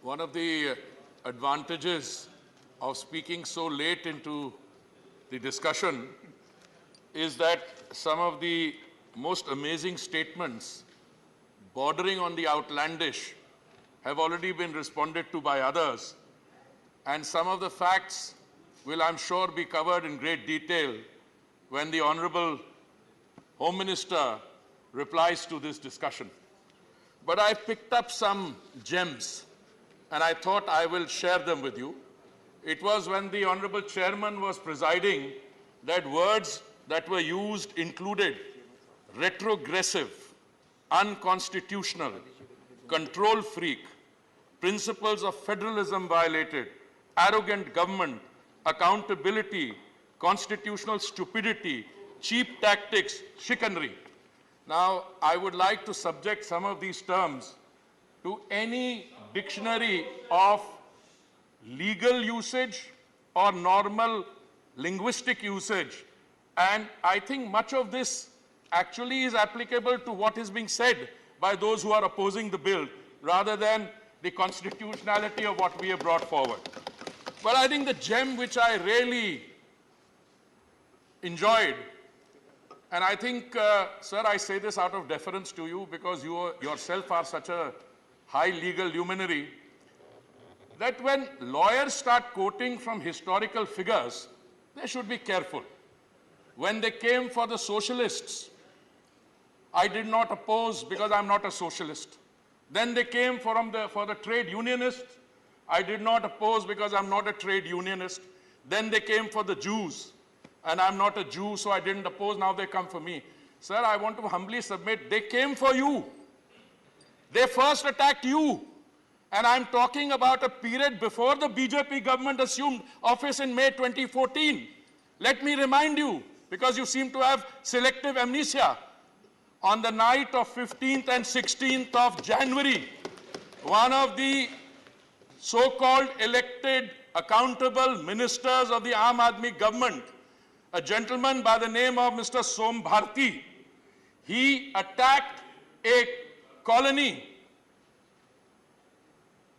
One of the advantages of speaking so late into the discussion is that some of the most amazing statements bordering on the outlandish have already been responded to by others, and some of the facts will, I'm sure, be covered in great detail when the Honorable Home Minister replies to this discussion. But I picked up some gems and I thought I will share them with you. It was when the Honorable Chairman was presiding that words that were used included retrogressive, unconstitutional, control freak, principles of federalism violated, arrogant government, accountability, constitutional stupidity, cheap tactics, chicanery. Now, I would like to subject some of these terms to any dictionary of legal usage or normal linguistic usage. And I think much of this actually is applicable to what is being said by those who are opposing the bill, rather than the constitutionality of what we have brought forward. But I think the gem which I really enjoyed, and I think, sir, I say this out of deference to you because you yourself are such a high legal luminary, that when lawyers start quoting from historical figures, they should be careful. When they came for the socialists, I did not oppose because I'm not a socialist. Then they came for the trade unionists. I did not oppose because I'm not a trade unionist. Then they came for the Jews, and I'm not a Jew, so I didn't oppose. Now they come for me. Sir, I want to humbly submit, they came for you. They first attacked you. And I'm talking about a period before the BJP government assumed office in May 2014. Let me remind you, because you seem to have selective amnesia. On the night of 15th and 16th of January, one of the so-called elected, accountable ministers of the Aam Aadmi government, a gentleman by the name of Mr. Som Bharti, he attacked a colony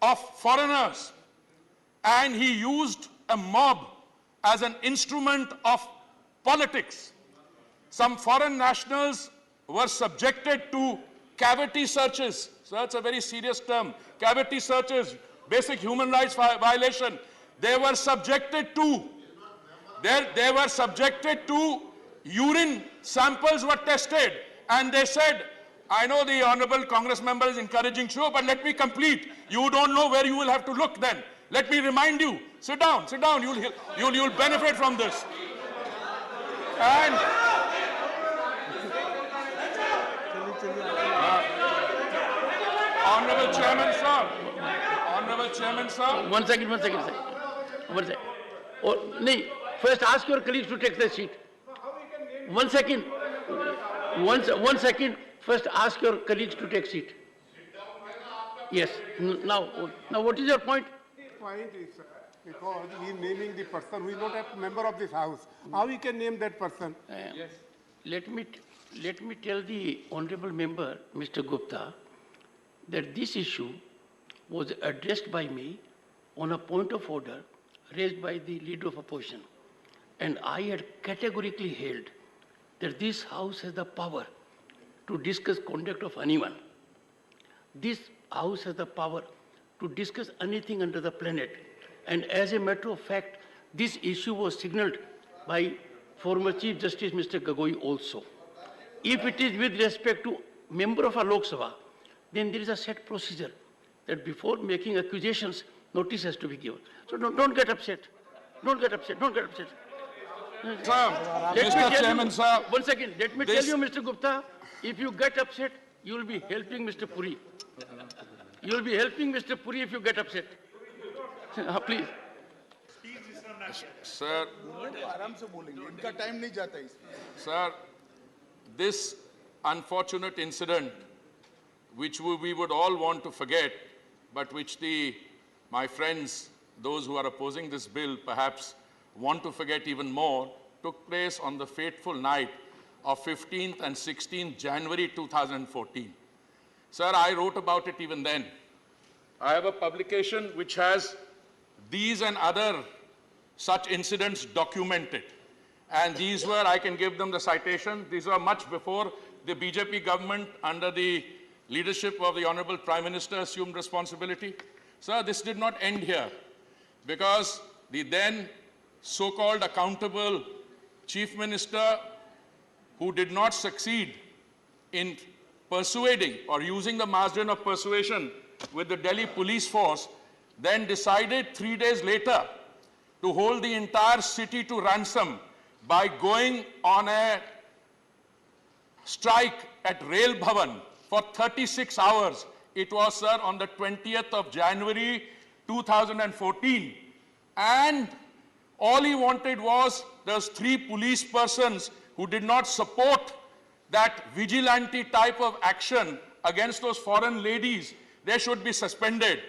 of foreigners, and he used a mob as an instrument of politics. Some foreign nationals were subjected to cavity searches. So that's a very serious term. Cavity searches, basic human rights violation. They were subjected to urine samples were tested, and they said, I know the honorable Congress member is encouraging show, but let me complete. You don't know where you will have to look then. Let me remind you. Sit down. You'll benefit from this. And Honorable Chairman, sir. One second, sir. Oh, no, first ask your colleagues to take the seat. 1 second. 1 second. First ask your colleagues to take seat. Yes. Now what is your point? The point is, because he is naming the person who is not a member of this house. How he can name that person? Yes. Let me tell the honorable member, Mr. Gupta, that this issue was addressed by me on a point of order raised by the leader of opposition. And I had categorically held that this house has the power to discuss conduct of anyone. This house has the power to discuss anything under the planet. And as a matter of fact, this issue was signaled by former Chief Justice Mr. Gogoi also. If it is with respect to member of a Lok Sabha, then there is a set procedure that before making accusations, notice has to be given. So don't get upset. Don't get upset. Mr. Chairman, sir. 1 second. Let me tell you, Mr. Gupta, if you get upset, you will be helping Mr. Puri. You will be helping Mr. Puri if you get upset. Please. Sir, this unfortunate incident, which we would all want to forget, but which my friends, those who are opposing this bill, perhaps want to forget even more, took place on the fateful night of 15th and 16th January 2014. Sir, I wrote about it even then. I have a publication which has these and other such incidents documented. And these were, I can give them the citation, these were much before the BJP government under the leadership of the Honorable Prime Minister assumed responsibility. Sir, this did not end here, because the then so-called accountable Chief Minister, who did not succeed in persuading or using the margin of persuasion with the Delhi police force, then decided 3 days later to hold the entire city to ransom by going on a strike at Rail Bhavan for 36 hours. It was, sir, on the 20th of January 2014. And all he wanted was those 3 police persons who did not support that vigilante type of action against those foreign ladies, they should be suspended.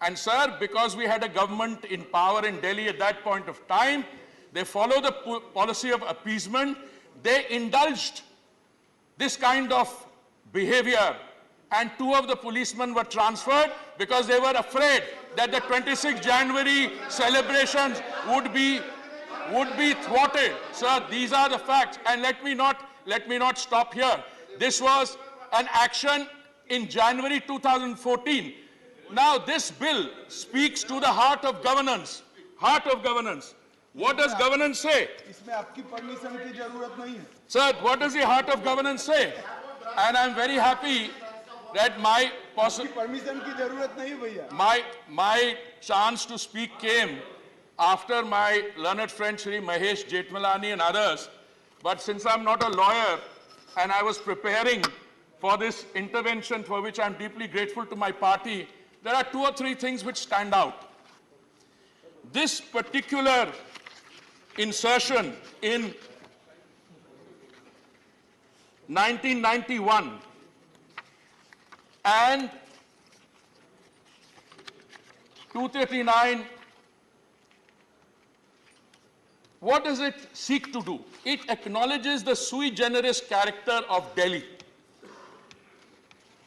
And sir, because we had a government in power in Delhi at that point of time, they followed the policy of appeasement. They indulged this kind of behavior, and 2 of the policemen were transferred because they were afraid that the 26th January celebrations would be thwarted. Sir, these are the facts, and let me not stop here. This was an action in January 2014. Now, this bill speaks to the heart of governance. Heart of governance. What does governance say? इसमें आपकी permission की जरूरत नहीं है. Sir, what does the heart of governance say? And I'm very happy that my permission की जरूरत नहीं भैया. my chance to speak came after my learned friend Shri Mahesh Jetmalani and others. But since I'm not a lawyer and I was preparing for this intervention, for which I'm deeply grateful to my party, there are 2 or 3 things which stand out. This particular insertion in 1991 and 239, what does it seek to do? It acknowledges the sui generis character of Delhi.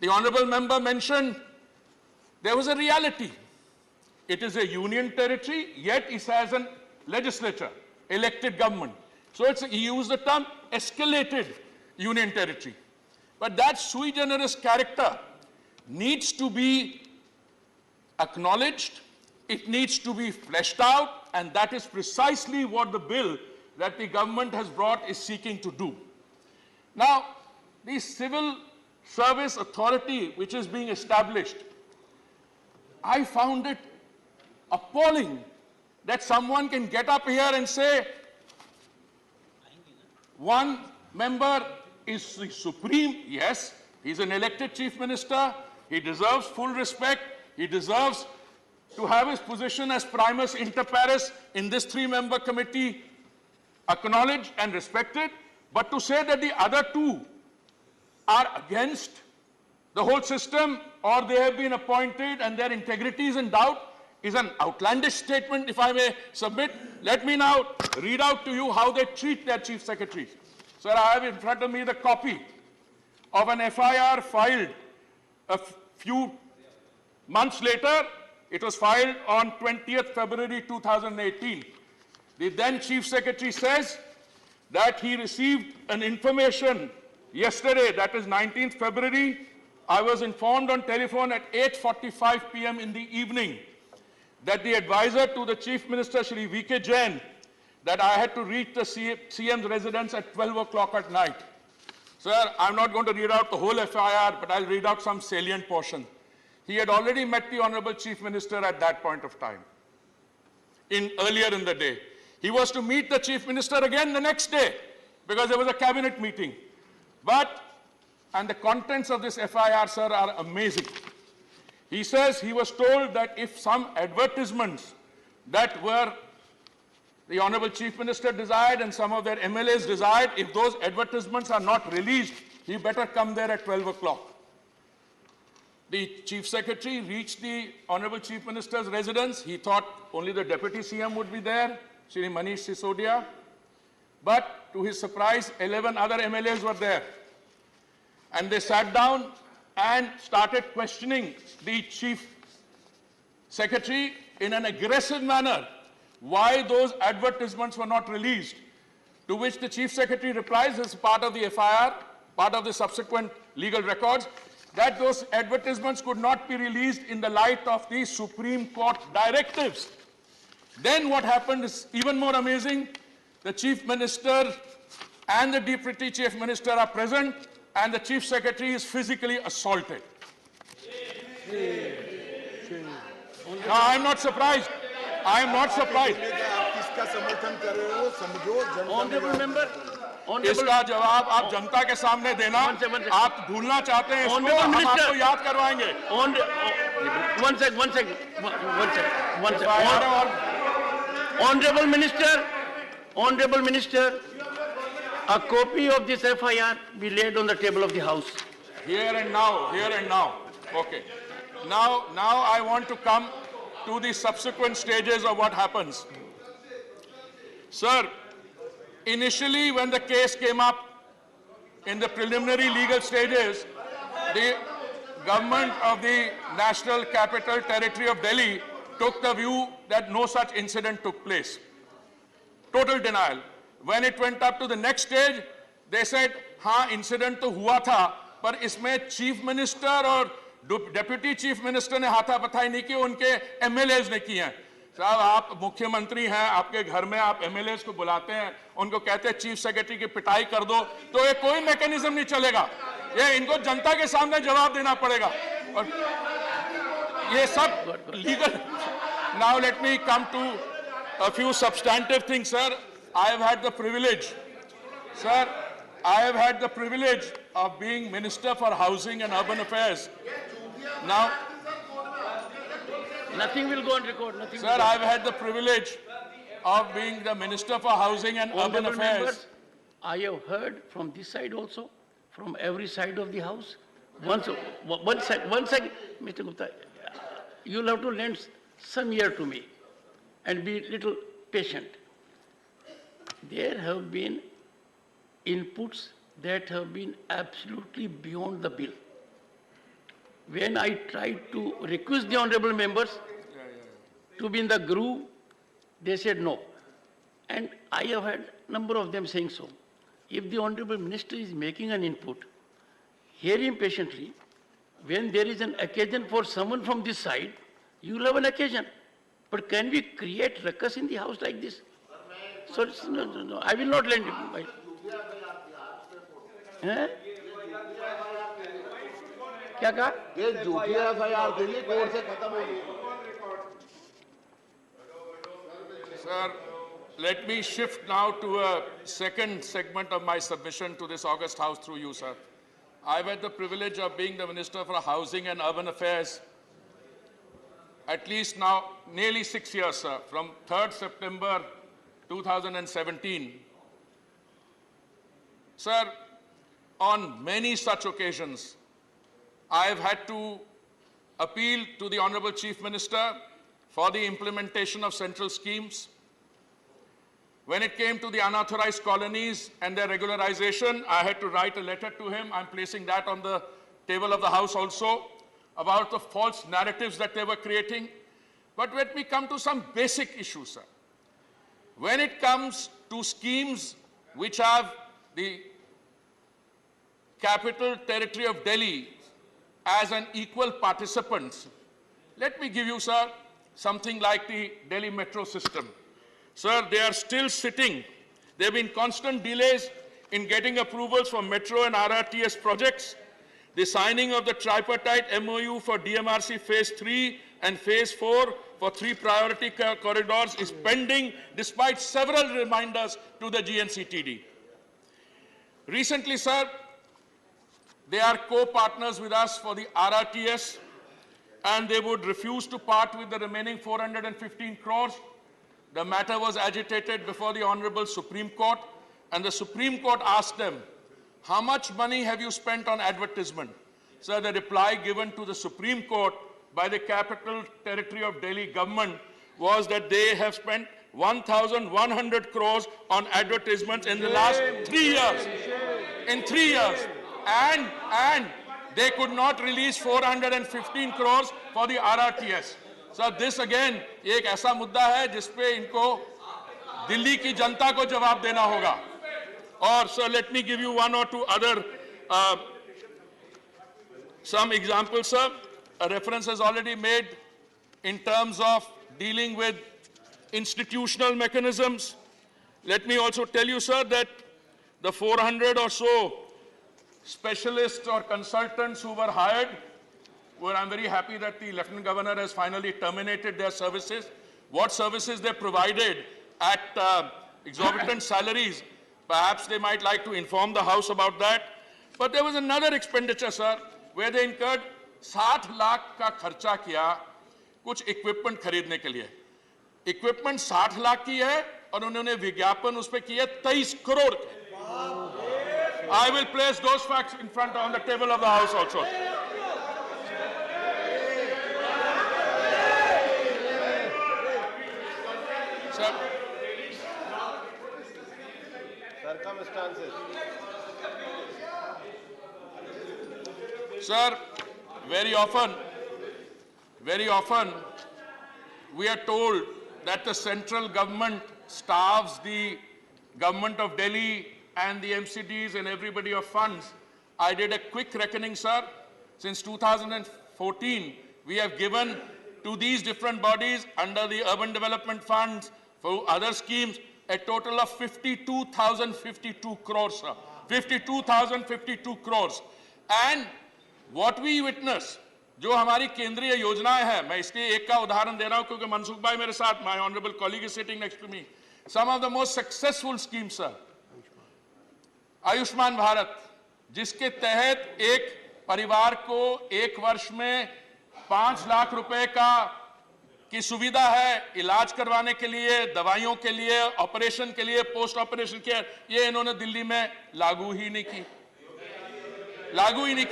The honorable member mentioned there was a reality. It is a union territory, yet it has a legislature, elected government. So he used the term escalated union territory. But that sui generis character needs to be acknowledged, it needs to be fleshed out, and that is precisely what the bill that the government has brought is seeking to do. Now, the civil service authority which is being established, I found it appalling that someone can get up here and say one member is supreme. Yes, he's an elected chief minister. He deserves full respect. He deserves to have his position as primus inter pares in this 3-member committee acknowledged and respected. But to say that the other 2 are against the whole system, or they have been appointed and their integrity is in doubt, is an outlandish statement, if I may submit. Let me now read out to you how they treat their chief secretaries. Sir, I have in front of me the copy of an FIR filed a few months later. It was filed on 20th February 2018. The then chief secretary says that he received an information yesterday, that is 19th February. I was informed on telephone at 8:45 p.m. in the evening that the advisor to the Chief Minister, Shri V.K. Jain, that I had to reach the CM's residence at 12 o'clock at night. Sir, I'm not going to read out the whole FIR, but I'll read out some salient portion. He had already met the Honorable Chief Minister at that point of time, earlier in the day. He was to meet the Chief Minister again the next day because there was a cabinet meeting. And the contents of this FIR, sir, are amazing. He says he was told that if some advertisements that were the Honorable Chief Minister desired and some of their MLAs desired, if those advertisements are not released, he better come there at 12 o'clock. The Chief Secretary reached the Honorable Chief Minister's residence. He thought only the Deputy CM would be there, Shri Manish Sisodia. But to his surprise, 11 other MLAs were there. And they sat down and started questioning the Chief secretary in an aggressive manner why those advertisements were not released, to which the chief secretary replies as part of the FIR, part of the subsequent legal records, that those advertisements could not be released in the light of the Supreme Court directives. Then what happened is even more amazing. The chief minister and the deputy chief minister are present, and the chief secretary is physically assaulted. Now, I'm not surprised. I am not surprised. आप किसका समर्थन कर रहे हो समझो Honorable member, इसका जवाब आप जनता के सामने देना। आप भूलना चाहते हैं इसको, Honorable हम Minister. आपको याद करवाएंगे। One second. Honorable Minister, a copy of this FIR be laid on the table of the House. Here and now. Okay. Now I want to come to the subsequent stages of what happens. Sir, initially when the case came up in the preliminary legal stages, the government of the National Capital Territory of Delhi took the view that no such incident took place. Total denial. When it went up to the next stage, they said, हाँ incident तो हुआ था, पर इसमें chief minister और deputy chief minister ने हाथापाई नहीं की, उनके MLAs ने की हैं। साहब आप मुख्यमंत्री हैं, आपके घर में आप MLAs को बुलाते हैं, उनको कहते हैं चीफ सेक्रेटरी की पिटाई कर दो, तो ये कोई मैकेनिज्म नहीं चलेगा। ये इनको जनता के सामने जवाब देना पड़ेगा। और ये सब legal. Now let me come to a few substantive things, sir. I have had the privilege, sir, of being Minister for Housing and Urban Affairs. Now, Nothing will go on record. sir, I've had the privilege of being the Minister for Housing and Urban Honorable Affairs. members, I have heard from this side also, from every side of the House. One second, Mr. Gupta, you'll have to lend some ear to me and be little patient. There have been inputs that have been absolutely beyond the bill. When I tried to request the honorable members to be in the groove, they said no. And I have had number of them saying so. If the honorable minister is making an input, hear him patiently. When there is an occasion for someone from this side, you will have an occasion. But can we create ruckus in the house like this? So, no, I will not lend him. हैं? क्या कहा? ये झूठी FIR के लिए court से खत्म हो गई। Sir, let me shift now to a second segment of my submission to this August House through you, sir. I've had the privilege of being the Minister for Housing and Urban Affairs at least now nearly 6 years, sir, from 3rd September 2017. Sir, on many such occasions, I have had to appeal to the Honorable Chief Minister for the implementation of central schemes. When it came to the unauthorized colonies and their regularization, I had to write a letter to him. I'm placing that on the table of the House also, about the false narratives that they were creating. But let me come to some basic issues, sir. When it comes to schemes which have the Capital Territory of Delhi as an equal participant, let me give you, sir, something like the Delhi metro system. Sir, they are still sitting. There have been constant delays in getting approvals for metro and RRTS projects. The signing of the tripartite MOU for DMRC Phase 3 and Phase 4 for 3 priority corridors is pending despite several reminders to the GNCTD. Recently, sir, they are co-partners with us for the RRTS, and they would refuse to part with the remaining 415 crores. The matter was agitated before the Honorable Supreme Court, and the Supreme Court asked them, how much money have you spent on advertisement? Sir, the reply given to the Supreme Court by the Capital Territory of Delhi government was that they have spent 1,100 crores on advertisements in the last 3 years. In 3 years. And they could not release 415 crores for the RRTS. Sir this again ये एक ऐसा मुद्दा है जिसपे इनको दिल्ली की जनता को जवाब देना होगा. और sir let me give you one और two other some examples, sir. A reference is already made in terms of dealing with institutional mechanisms. Let me also tell you, sir, that the 400 or so specialists or consultants who were hired, well, I'm very happy that the Lieutenant Governor has finally terminated their services. What services they provided at exorbitant salaries, perhaps they might like to inform the House about that. But there was another expenditure, sir, where they incurred 60 lakh का खर्चा किया कुछ equipment खरीदने के लिए. Equipment 60 lakh की है और उन्होंने विज्ञापन उस पे किया 23 करोड़ के. I will place those facts in front on the table of the House also. Sir. Circumstances. Sir, very often, we are told that the central government starves the government of Delhi and the MCDs and everybody of funds. I did a quick reckoning, sir. Since 2014, we have given to these different bodies under the urban development funds for other schemes a total of 52,052 crores, sir. 52,052 crores. And what we witness, जो हमारी केंद्रीय योजनाएं हैं, मैं इसलिए एक का उदाहरण दे रहा हूं क्योंकि मनसुख भाई मेरे साथ, my honorable colleague is sitting next to me. Some of the most successful schemes, sir. Ayushman Bharat, जिसके तहत एक परिवार को एक वर्ष में 5 लाख रुपए की सुविधा है इलाज करवाने के लिए, दवाइयों के लिए, ऑपरेशन के लिए, पोस्ट ऑपरेशन केयर, ये इन्होंने दिल्ली में लागू ही नहीं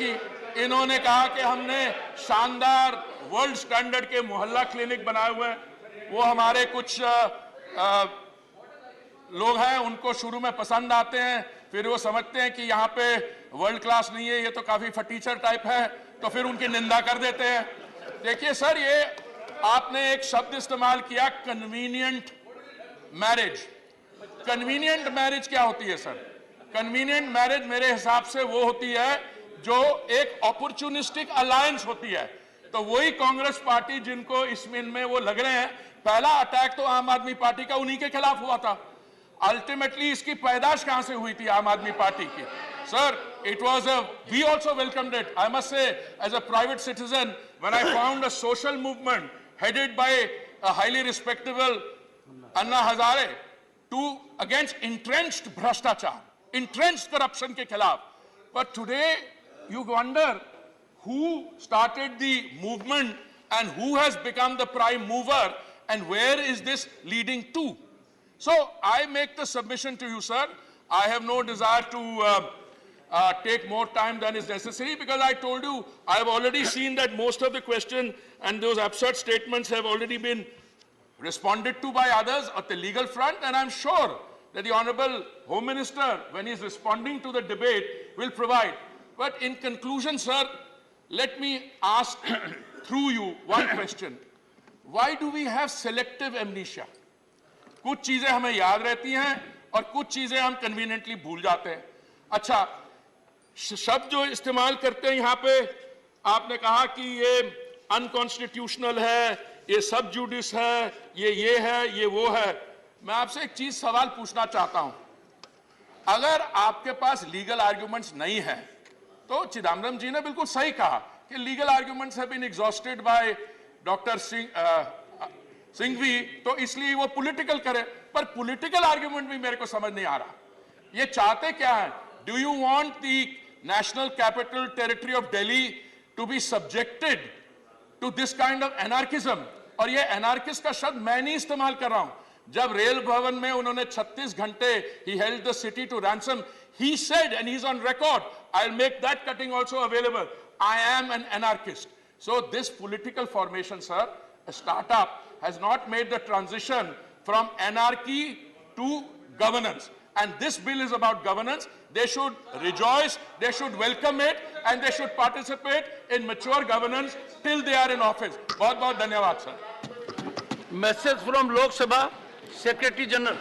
की. इन्होंने कहा कि हमने शानदार वर्ल्ड स्टैंडर्ड के मोहल्ला क्लिनिक बनाए हुए हैं. वो हमारे कुछ लोग हैं, उनको शुरू में पसंद आते हैं, फिर वो समझते हैं कि यहाँ पे वर्ल्ड क्लास नहीं है, ये तो काफी फटीचर टाइप है, तो फिर उनकी निंदा कर देते हैं. देखिए सर, ये आपने एक शब्द इस्तेमाल किया, कन्वीनियंट मैरिज. कन्वीनियंट मैरिज क्या होती है सर? कन्वीनियंट मैरिज मेरे हिसाब से वो होती है जो एक अपॉर्चुनिस्टिक अलायंस होती है. तो वही कांग्रेस पार्टी जिनको इसमें वो लग रहे हैं, पहला अटैक तो आम आदमी पार्टी का उन्हीं के खिलाफ हुआ था. अल्टीमेटली इसकी पैदाश कहां से हुई थी आम आदमी पार्टी की? Sir, it was we also welcomed it. I must say, as a private citizen, when I found a social movement headed by a highly respectable Anna Hazare against entrenched भ्रष्टाचार, entrenched corruption के खिलाफ. But today, you wonder who started the movement and who has become the prime mover and where is this leading to? So I make the submission to you, sir. I have no desire to take more time than is necessary because I told you I have already seen that most of the question and those absurd statements have already been responded to by others at the legal front, and I'm sure that the Honorable Home Minister, when he's responding to the debate, will provide. But in conclusion, sir, let me ask through you one question. Why do we have selective amnesia? कुछ चीजें हमें याद रहती हैं और कुछ चीजें हम कन्वीनियंटली भूल जाते हैं. अच्छा, शब्द जो इस्तेमाल करते हैं यहाँ पे, आपने कहा कि ये अनकॉन्स्टिट्यूशनल है, ये सब जुडिस है, ये है, ये वो है. मैं आपसे एक चीज सवाल पूछना चाहता हूं. अगर आपके पास लीगल आर्गुमेंट्स नहीं है, तो चिदम्बरम जी ने बिल्कुल सही कहा कि legal arguments have been exhausted by doctor Singhvi, तो इसलिए वो पॉलिटिकल करे. पर पॉलिटिकल आर्गुमेंट भी मेरे को समझ नहीं आ रहा. ये चाहते क्या है? Do you want the national capital territory of Delhi to be subjected to this kind of anarchism? और ये एनार्किस्ट का शब्द मैं नहीं इस्तेमाल कर रहा हूं. जब रेल भवन में उन्होंने 36 घंटे he held the city to ransom, he said, and he's on record, I'll make that cutting also available, I am an anarchist. So this political formation, sir, a startup, has not made the transition from anarchy to governance. And this bill is about governance. They should rejoice, they should welcome it, and they should participate in mature governance till they are in office. बहुत बहुत धन्यवाद, sir. Message from Lok Sabha, Secretary General.